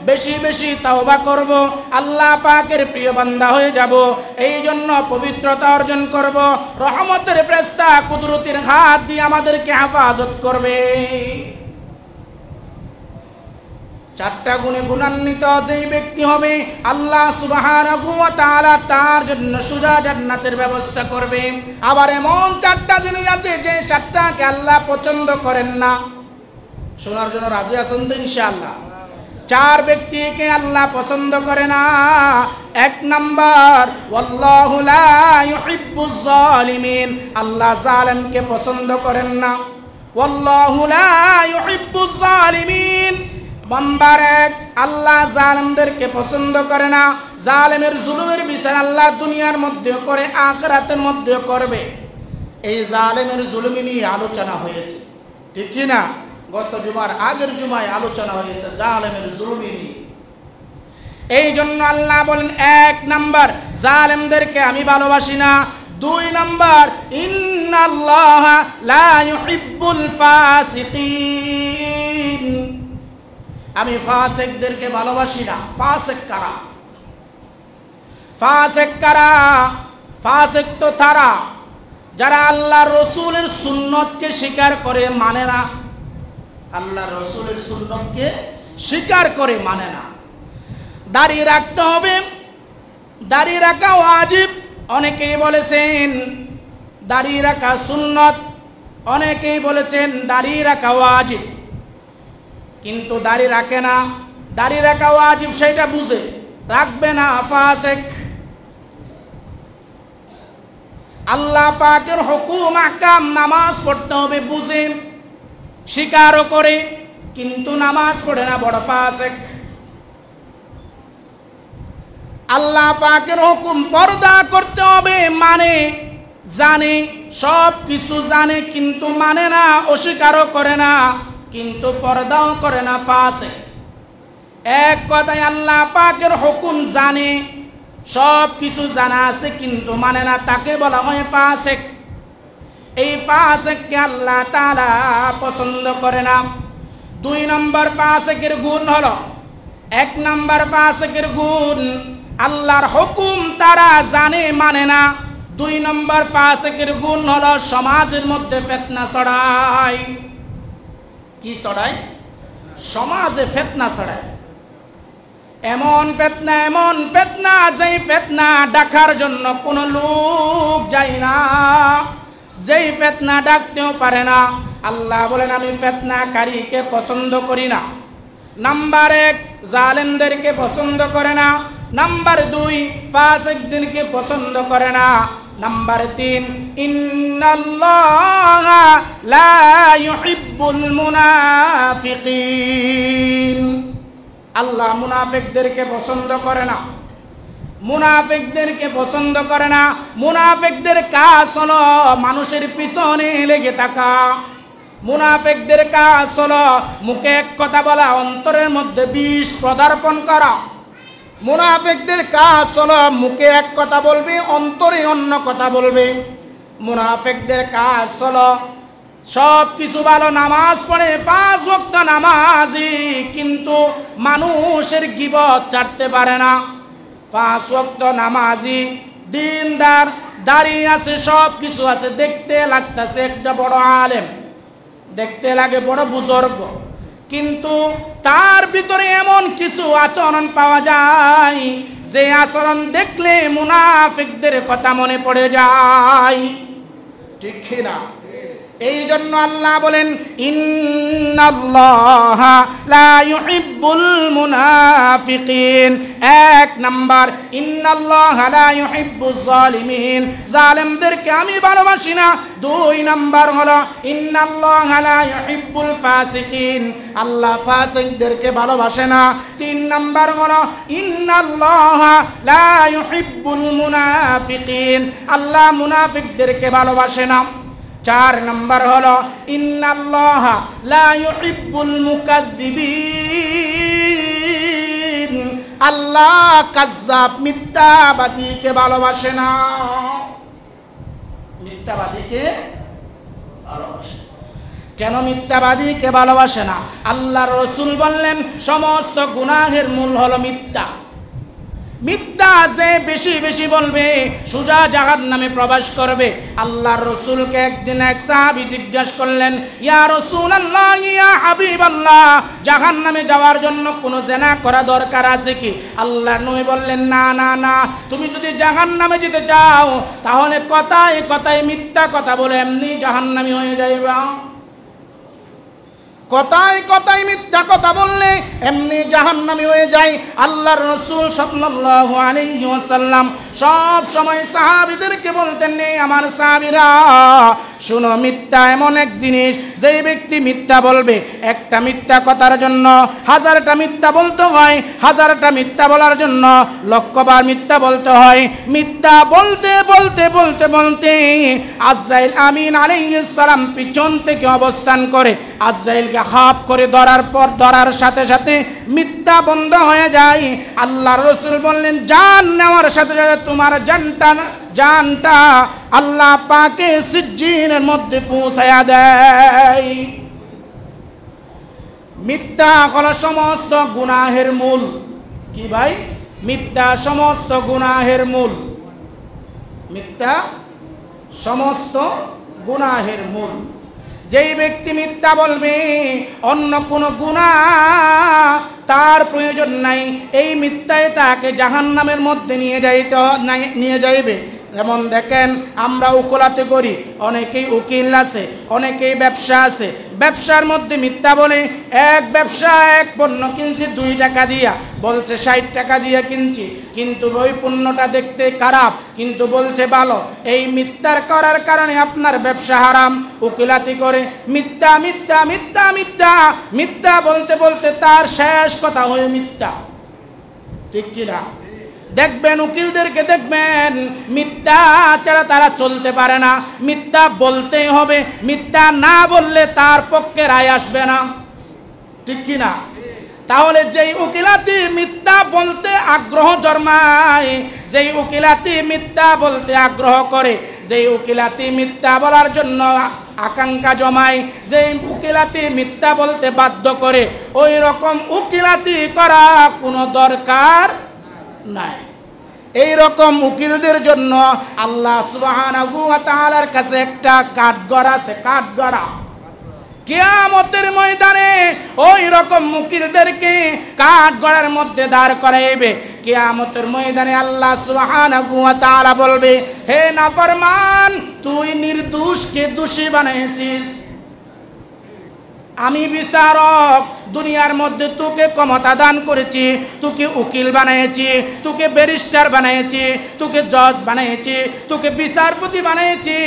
বেশি বেশি তাওবা করব, আল্লাহ পাকের প্রিয় বান্দা হয়ে যাব। এই জন্য পবিত্রতা অর্জন করব, রহমতের ফেরেশতা কুদরতের হাত দিয়ে আমাদেরকে হেফাজত করবে। চারটা গুণে গুণান্বিত যেই ব্যক্তি হবে, আল্লাহ সুবহানাহু ওয়া তাআলা তার জন্য সোজা জান্নাতের ব্যবস্থা করবে। আবার এমন চারটা জিনিস আছে যে চারটাকে আল্লাহ পছন্দ করেন না। শোনার জন্য রাজি আছেন তো ইনশাআল্লাহ? চার ব্যক্তিকে আল্লাহ পছন্দ করে না। এক নাম্বার, ওয়াল্লাহু লা ইউহিব্বুজ জালিমিন, আল্লাহ জালেমকে পছন্দ করেন না। ওয়াল্লাহু লা ইউহিব্বুজ জালিমিন, নাম্বার এক, আল্লাহ জালেমদেরকে পছন্দ করে না। জালেমের জুলুমের বিচার আল্লাহ দুনিয়ার মধ্যে করে, আখিরাতের মধ্যে করবে। এই জালেমের জুলুমি নিয়ে আলোচনা হয়েছে, ঠিক কি না? গত জুমার আগের জুমায় আলোচনা হয়েছে জালেমের জুলুমি নিয়ে। এই জন্য আল্লাহ বলেন, এক নাম্বার, জালেমদেরকে আমি ভালোবাসি না। দুই নাম্বার, ইন্নাল্লাহা লা ইউহিব্বুল ফাসিকিন, আমি ফাসিকদেরকে ভালোবাসি না। ফাসিক কারা? ফাসিক কারা? ফাসিক তো তারা যারা আল্লাহ রসুলের সুন্নতকে স্বীকার করে মানে না। আল্লাহ রসুলের সুন্নতকে স্বীকার করে মানে না। দাড়ি রাখতে হবে, দাড়ি রাখা ওয়াজিব, অনেকেই বলেছেন দাড়ি রাখা সুন্নত, অনেকেই বলেছেন দাড়ি রাখা ওয়াজিব, কিন্তু দাড়ি রাখে না। দাড়ি রাখা ওয়াজিব সেটা বুঝে রাখবে না, ফাসিক। আল্লাহ পাকের হুকুম আহকাম, নামাজ পড়তে হবে বুঝে, স্বীকারও করে, কিন্তু নামাজ পড়ে না, বড় ফাসিক। আল্লাহ পাকের হুকুম পর্দা করতে হবে মানে, জানে, সব কিছু জানে কিন্তু মানে না, অস্বীকারও করে না, কিন্তু পর্দাও করে না, ফাসিক। এক কথায় আল্লাহ পাকের হুকুম জানে, সব কিছু জানা আছে কিন্তু মানে না, তাকে বলা হয় ফাসিক। এই ফাসিককে আল্লাহ তাআলা পছন্দ করে না। দুই নম্বর ফাসিকের গুণ হলো, এক নম্বর ফাসিকের গুণ, আল্লাহর হুকুম তারা জানে মানে না। দুই নম্বর ফাসিকের গুণ হলো সমাজের মধ্যে ফিতনা ছড়ায়। কি ছড়ায়? সমাজে ফিতনা ছড়ায়। এমন ফিতনা, এমন ফিতনা, যেই ফিতনা ডাকার জন্য কোনো লোক যায় না, যেই ফিতনা ডাকতেও পারে না। আল্লাহ বলেন, আমি ফিতনাকারীকে পছন্দ করি না। নাম্বার এক, জালেমদেরকে পছন্দ করে না। নাম্বার দুই, ফাসিকদেরকে পছন্দ করে না। নাম্বার তিন, ইন্নাল্লাহা লা ইউহিব্বুল মুনাফিকিন, আল্লাহ মুনাফিকদেরকে পছন্দ করে না। মুনাফিকদেরকে পছন্দ করে না। মুনাফিকদের কাজ হলো মানুষের পিছনে লেগে থাকা। মুনাফিকদের কাজ হলো মুখে এক কথা বলা, অন্তরের মধ্যে বিষ পদার্পণ করা। মুনাফিকদের কাজ হলো মুখে এক কথা বলবে, অন্তরে অন্য কথা বলবে। মুনাফিকদের কাজ হলো সব কিছু ভালো, নামাজ পড়ে, 5 ওয়াক্ত নামাজি, কিন্তু মানুষের গীবত ছাড়তে পারে না। 5 ওয়াক্ত নামাজি, দিনদার, দাঁড়িয়ে আছে, সব কিছু আছে, দেখতে লাগতেছে একটা বড় আলেম, দেখতে লাগে বড় বুজুর্গ, কিন্তু তার ভিতরে এমন কিছু আচরণ পাওয়া যায় যে আচরণ দেখলে মুনাফিকদের কথা মনে পড়ে যায়, ঠিক না? এই জন্য আল্লাহ বলেন, ইন্নাল্লাহা লা ইউহিব্বুল মুনাফিকিন। এক নাম্বার, ইন্নাল্লাহা লা ইউহিব্বুজ জালিমিন, জালেমদেরকে আমি ভালোবাসি না। দুই নাম্বার হলো ইন্নাল্লাহা লা ইউহিব্বুল ফাসিকিন, আল্লাহ ফাসিকদেরকে ভালোবাসে না। তিন নাম্বার হলো ইন্নাল্লাহা লা ইউহিব্বুল মুনাফিকিন, আল্লাহ মুনাফিকদেরকে ভালোবাসে না। চার নম্বর হলো ইন্নাল্লাহা লা ইউহিব্বুল মুকাদ্দিবিন, আল্লাহ কাজ্জাব, মিথ্যাবাদীকে ভালোবাসে না। মিথ্যাবাদীকে ভালোবাসে। কেন মিথ্যাবাদীকে ভালোবাসে না? আল্লাহর রাসূল বললেন সমস্ত গুনাহের মূল হলো মিথ্যা। মিথ্যা যে বেশি বেশি বলবে সোজা জাহান্নামে প্রবেশ করবে। আল্লাহর রাসূলকে একদিন এক সাহাবী জিজ্ঞাসা করলেন, ইয়া রাসূলুল্লাহ, ইয়া হাবিবাল্লাহ, জাহান্নামে যাওয়ার জন্য কোনো জিনা করা দরকার আছে কি? আল্লাহর নবী বললেন, না না না, তুমি যদি জাহান্নামে যেতে চাও তাহলে কথায় কথায় মিথ্যা কথা বলে এমনি জাহান্নামী হয়ে যাইবা। কথায় কথায় মিথ্যা কথা বললে এমনি জাহান্নামী হয়ে যায়। আল্লাহর রাসূল সাল্লাল্লাহু আলাইহি ওয়াসাল্লাম সব সময় সাহাবীদেরকে বলতেন, নেই আমার সাহাবীরা শুনো, মিথ্যা এমন এক জিনিস, যেই ব্যক্তি মিথ্যা বলবে, একটা মিথ্যা কথার জন্য হাজারটা মিথ্যা বলতে হয়, হাজারটা মিথ্যা বলার জন্য লক্ষবার মিথ্যা বলতে হয়। মিথ্যা বলতে বলতে বলতে বলতে আজরাইল আমিন আলাইহিস সালাম পিছন থেকে অবস্থান করে আজরাইলকে হাফ করে ধরার পর ধরার সাথে সাথে মিথ্যা বন্ধ হয়ে যায়। আল্লাহর রাসূল বললেন, জান নেওয়ার সাথে সাথে তোমার জানটা আল্লাহ পাকে সিজ্জিনের মধ্যে পৌঁছায়া দেয়। মিথ্যা হলো সমস্ত গুনাহের মূল। কি ভাই? মিথ্যা সমস্ত গুনাহের মূল। মিথ্যা সমস্ত গুনাহের মূল। যেই ব্যক্তি মিথ্যা বলবে অন্য কোনো গুনাহ তার প্রয়োজন নাই, এই মিথ্যায় তাকে জাহান্নামের মধ্যে নিয়ে যাইবে। যেমন দেখেন, আমরা উকিলাতি করি, অনেকেই উকিল আছে, অনেকেই ব্যবসা আছে, ব্যবসার মধ্যে মিথ্যা বলে এক ব্যবসা এক পণ্য কিনছি 2 টাকা দিয়া, বলছে 60 টাকা দিয়া কিনছি, কিন্তু ওই পণ্যটা দেখতে খারাপ কিন্তু বলছে ভালো। এই মিথ্যার করার কারণে আপনার ব্যবসা হারাম। উকিলাতি করে মিথ্যা মিথ্যা মিথ্যা মিথ্যা মিথ্যা বলতে বলতে তার শেষ কথা হয়ে মিথ্যা। ঠিক কিনা? দেখবেন উকিলদেরকে দেখবেন মিথ্যা ছাড়া তারা চলতে পারে না, মিথ্যা বলতেই হবে, মিথ্যা না বললে তার পক্ষে রায় আসবে না। ঠিক কিনা? তাহলে যেই উকিলাতি মিথ্যা বলতে আগ্রহ জন্মায়, যেই উকিলাতি মিথ্যা বলতে আগ্রহ করে, যেই উকিলাতি মিথ্যা বলার জন্য আকাঙ্ক্ষা জমায়, যেই উকিলাতি মিথ্যা বলতে বাধ্য করে, ওই রকম উকিলাতি করা কোনো দরকার নাই। এই রকম উকিলদের জন্য আল্লাহ সুবহানাহু ওয়া তাআলার কাছে একটা কাঠগড় আছে, কাঠগড়া। কিয়ামতের ময়দানে ওই রকম উকিলদেরকে কাঠগড়ার মধ্যে দাঁড় করাইবে। কিয়ামতের ময়দানে আল্লাহ সুবহানাহু ওয়া তাআলা বলবে, হে নাফরমান, তুই নির্দোষকে দোষী বানাইছিস, আমি বিচারক, দুনিয়ার মধ্যে তোকে ক্ষমতা দান করেছি, তোকে উকিল বানিয়েছি, তোকে ব্যারিস্টার বানিয়েছি, তোকে জজ বানিয়েছি, তোকে বিচারপতি বানিয়েছি।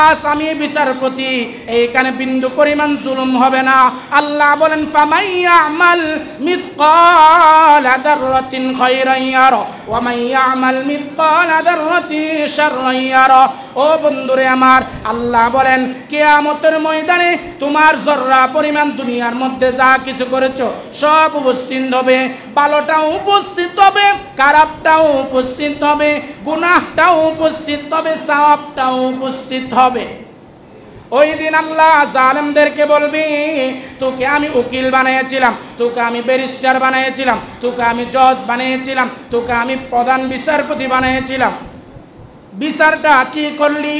আজ আমি বিচারপতি, এইখানে বিন্দু পরিমাণ জুলুম হবে না। আল্লাহ বলেন, ফামান ইয়ামাল মিসকালা যাররাতিন খায়রান ইয়ারা ওয়া মান ইয়ামাল মিসকালা যাররাতিন শাররান ইয়ারা। ও বন্ধুরে আমার, আল্লাহ বলেন কিয়ামতের ময়দানে তোমার জররা পরিমাণ দুনিয়ার মধ্যে যা কিছু করেছো সব উপস্থিত হবে। ভালোটাও উপস্থিত হবে, খারাপটাও উপস্থিত হবে, গুনাহটাও উপস্থিত হবে, সওয়াবটাও উপস্থিত হবে। ওই দিন আল্লাহ জালেমদেরকে বলবি, তোকে আমি উকিল বানিয়েছিলাম, তোকে আমি ব্যারিস্টার বানিয়েছিলাম, তোকে আমি জজ বানিয়েছিলাম, তোকে আমি প্রধান বিচারপতি বানিয়েছিলাম, বিচারটা কি করলি?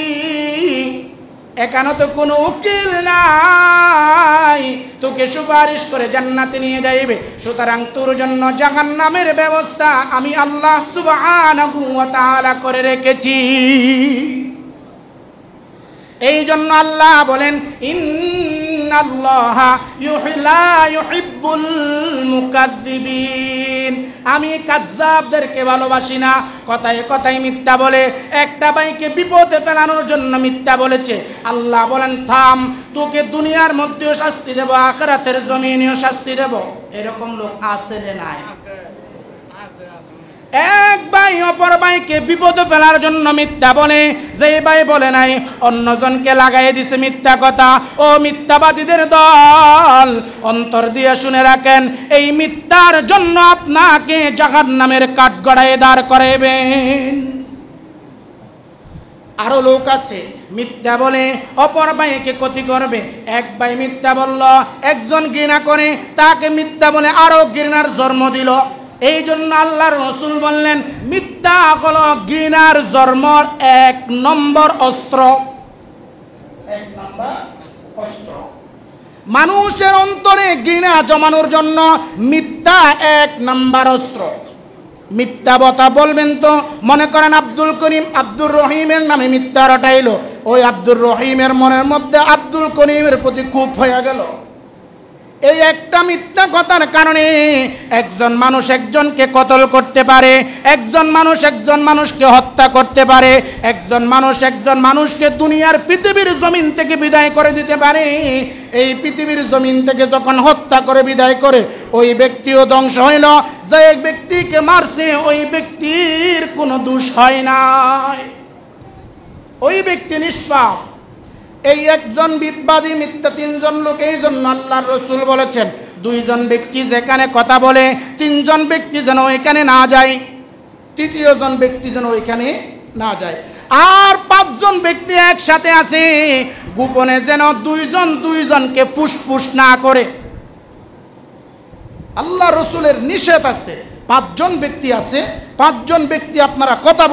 এখানে তো কোনো উকিল নাই তোকে সুপারিশ করে জান্নাতে নিয়ে যাইবে। সুতরাং তোর জন্য জাহান্নামের ব্যবস্থা আমি আল্লাহ সুবহানাহু ওয়া তাআলা করে রেখেছি। এই জন্য আল্লাহ বলেন, ইন্নাল্লাহা লা ইউহিব্বুল মুকাদ্দিবিন। আমি কাযযাবদেরকে ভালোবাসি না, কথায় কথায় মিথ্যা বলে একটা ভাইকে বিপদে ফেলানোর জন্য মিথ্যা বলেছে। আল্লাহ বলেন, থাম, তোকে দুনিয়ার মধ্যেও শাস্তি দেব, আখিরাতের জমিনেও শাস্তি দেব। এরকম লোক আছে না নাই? এক ভাই অপর ভাইকে বিপদে ফেলার জন্য মিথ্যা বলে, যে ভাই বলে নাই অন্যজনকে লাগাই দিছে মিথ্যা কথা। ও মিথ্যাবাদীদের দল, অন্তর দিয়ে শুনে রাখেন, এই মিথ্যার জন্য আপনাকে জাহান্নামের কাঠগড়ায় দাঁড় করাইবেন। আরো লোক আছে মিথ্যা বলে অপর ভাইকে ক্ষতি করবে। এক ভাই মিথ্যা বলল, একজন ঘৃণা করে তাকে মিথ্যা বলে আরো ঘৃণার জন্ম দিল। এই জন্য আল্লাহর রাসূল বললেন মিথ্যা হলো ঘৃণার জন্মর 1 নম্বর অস্ত্র। 1 নম্বর অস্ত্র। মানুষের অন্তরে ঘৃণা জমানোর জন্য মিথ্যা 1 নম্বর অস্ত্র। মিথ্যা কথা বলবেন তো, মনে করেন আব্দুল করিম আব্দুর রহিমের নামে মিথ্যা রটাইলো, ওই আব্দুর রহিমের মনের মধ্যে আব্দুল করিমের প্রতি খুব হয়ে গেল। এই একটা মিথ্যা কথার কারণে একজন মানুষ একজনকে কতল করতে পারে, একজন মানুষ একজন মানুষকে হত্যা করতে পারে, একজন মানুষকে দুনিয়ার পৃথিবীর জমিন থেকে বিদায় করে দিতে পারে। এই পৃথিবীর জমিন থেকে যখন হত্যা করে বিদায় করে, ওই ব্যক্তিও ধ্বংস হইল। যে ব্যক্তিকে মারছে ওই ব্যক্তির কোনো দোষ হয় নাই, ওই ব্যক্তি নিষ্পাপ। এই একজন বিবাদী মিথ্যা 3 জন লোক। এই জন্য আল্লাহর রাসূল বলেছেন 2 জন ব্যক্তি যেখানে কথা বলে 3 জন ব্যক্তি যেন ওইখানে না যায়, 3য় জন ব্যক্তি যেন ওইখানে না যায়। আর 5 জন ব্যক্তি একসাথে আছে, গোপনে যেন 2 জন 2 জনকে ফুসফুস না করে। আল্লাহ রাসূলের নিষেধ আছে, 5 জন ব্যক্তি আছে, 5 জন ব্যক্তি আপনারা কথা